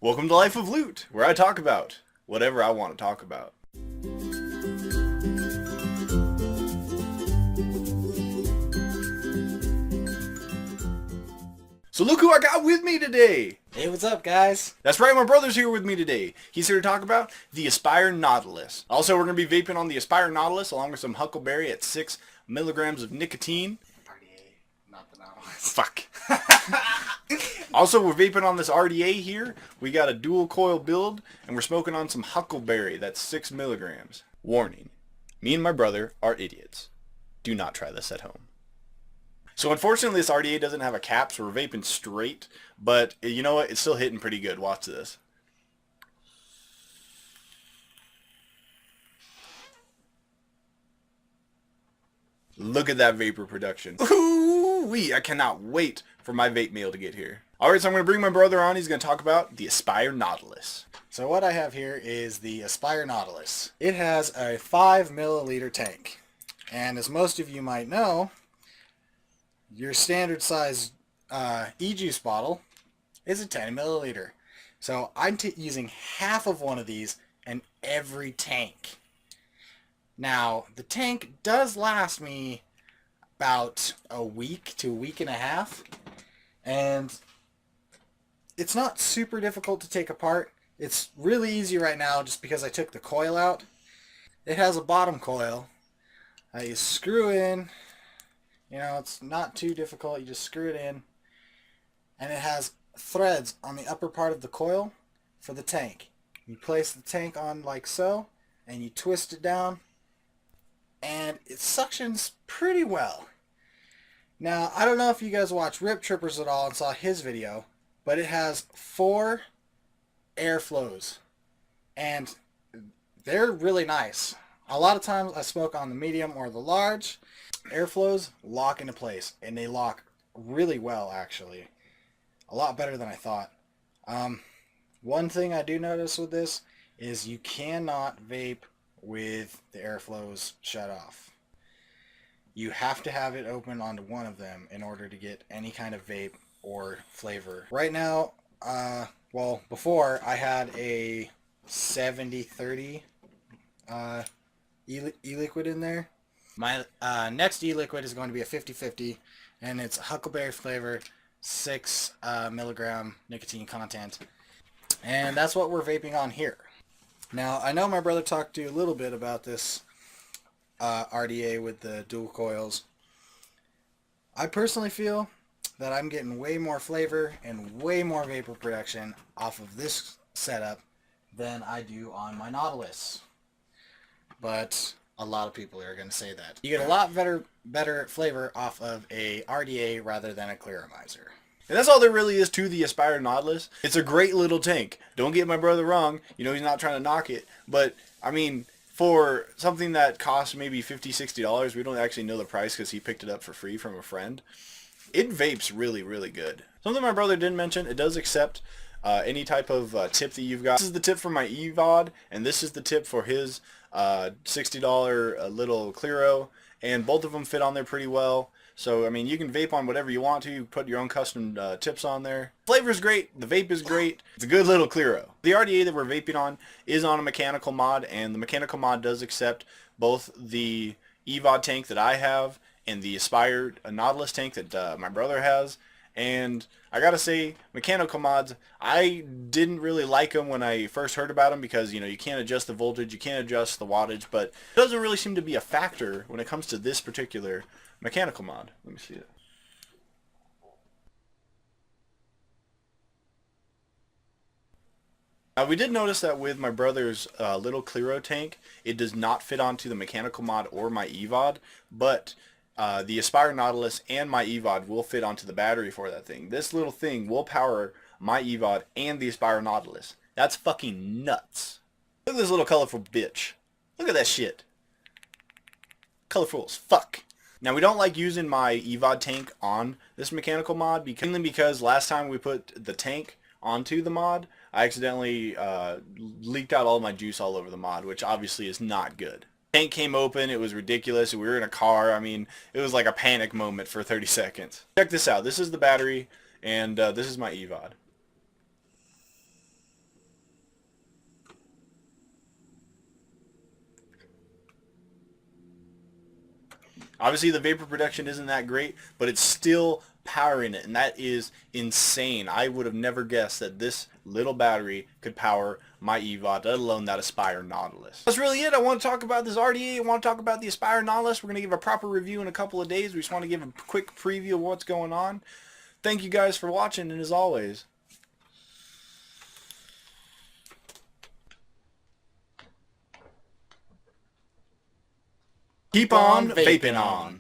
Welcome to Life of Loot, where I talk about whatever I want to talk about. So look who I got with me today! Hey, what's up, guys? That's right, my brother's here with me today. He's here to talk about the Aspire Nautilus. Also, we're going to be vaping on the Aspire Nautilus along with some Huckleberry at 6 milligrams of nicotine. RDA, not the Nautilus. Fuck. Also, we're vaping on this RDA here. We got a dual coil build, and we're smoking on some Huckleberry. That's 6 milligrams. Warning, me and my brother are idiots. Do not try this at home. So unfortunately, this RDA doesn't have a cap, so we're vaping straight. But you know what? It's still hitting pretty good. Watch this. Look at that vapor production. Ooh-wee! I cannot wait for my vape meal to get here. Alright, so I'm going to bring my brother on. He's going to talk about the Aspire Nautilus. So what I have here is the Aspire Nautilus. It has a 5 milliliter tank. And as most of you might know, your standard size e-juice bottle is a 10 milliliter. So I'm using half of one of these in every tank. Now, the tank does last me about a week to a week and a half. And it's not super difficult to take apart. It's really easy right now just because I took the coil out. It has a bottom coil. You screw in. You know, it's not too difficult. You just screw it in. And it has threads on the upper part of the coil for the tank. You place the tank on like so, and you twist it down, and it suctions pretty well. Now, I don't know if you guys watch Rip Trippers at all and saw his video, but it has 4 airflows, and they're really nice. A lot of times I smoke on the medium or the large. Airflows lock into place, and they lock really well, actually. A lot better than I thought. One thing I do notice with this is you cannot vape with the airflows shut off. You have to have it open onto one of them in order to get any kind of vape or flavor. Right now, well, before I had a 70-30 e-liquid in there. My next e-liquid is going to be a 50-50, and it's Huckleberry flavor, 6 milligram nicotine content. And that's what we're vaping on here. Now, I know my brother talked to you a little bit about this RDA with the dual coils. I personally feel that I'm getting way more flavor and way more vapor production off of this setup than I do on my Nautilus. But a lot of people are going to say that. You get a lot better flavor off of a RDA rather than a Clearomizer. And that's all there really is to the Aspire Nautilus. It's a great little tank. Don't get my brother wrong. You know, he's not trying to knock it. But, I mean, for something that costs maybe $50, $60, we don't actually know the price because he picked it up for free from a friend. It vapes really, really good. Something my brother didn't mention, it does accept any type of tip that you've got. This is the tip for my EVOD, and this is the tip for his $60 little Clearo, and both of them fit on there pretty well. So, I mean, you can vape on whatever you want to. You put your own custom tips on there. Flavor's great. The vape is great. It's a good little Clearo. The RDA that we're vaping on is on a mechanical mod, and the mechanical mod does accept both the EVOD tank that I have and the Aspire Nautilus tank that my brother has. And I gotta say, mechanical mods, I didn't really like them when I first heard about them because, you know, you can't adjust the voltage, you can't adjust the wattage, but it doesn't really seem to be a factor when it comes to this particular mechanical mod. Let me see it. Now, we did notice that with my brother's little Clearo tank, it does not fit onto the mechanical mod or my EVOD, but the Aspire Nautilus and my EVOD will fit onto the battery for that thing. This little thing will power my EVOD and the Aspire Nautilus. That's fucking nuts. Look at this little colorful bitch. Look at that shit. Colorful as fuck. Now, we don't like using my EVOD tank on this mechanical mod because last time we put the tank onto the mod, I accidentally leaked out all my juice all over the mod, which obviously is not good. Tank came open, it was ridiculous, we were in a car, I mean, it was like a panic moment for 30 seconds. Check this out, this is the battery, and this is my EVOD. Obviously, the vapor production isn't that great, but it's still powering it, and that is insane. I would have never guessed that this little battery could power my EVOD, let alone that Aspire Nautilus. That's really it. I want to talk about this RDA. I want to talk about the Aspire Nautilus. We're going to give a proper review in a couple of days. We just want to give a quick preview of what's going on. Thank you guys for watching, and as always, keep on vaping on.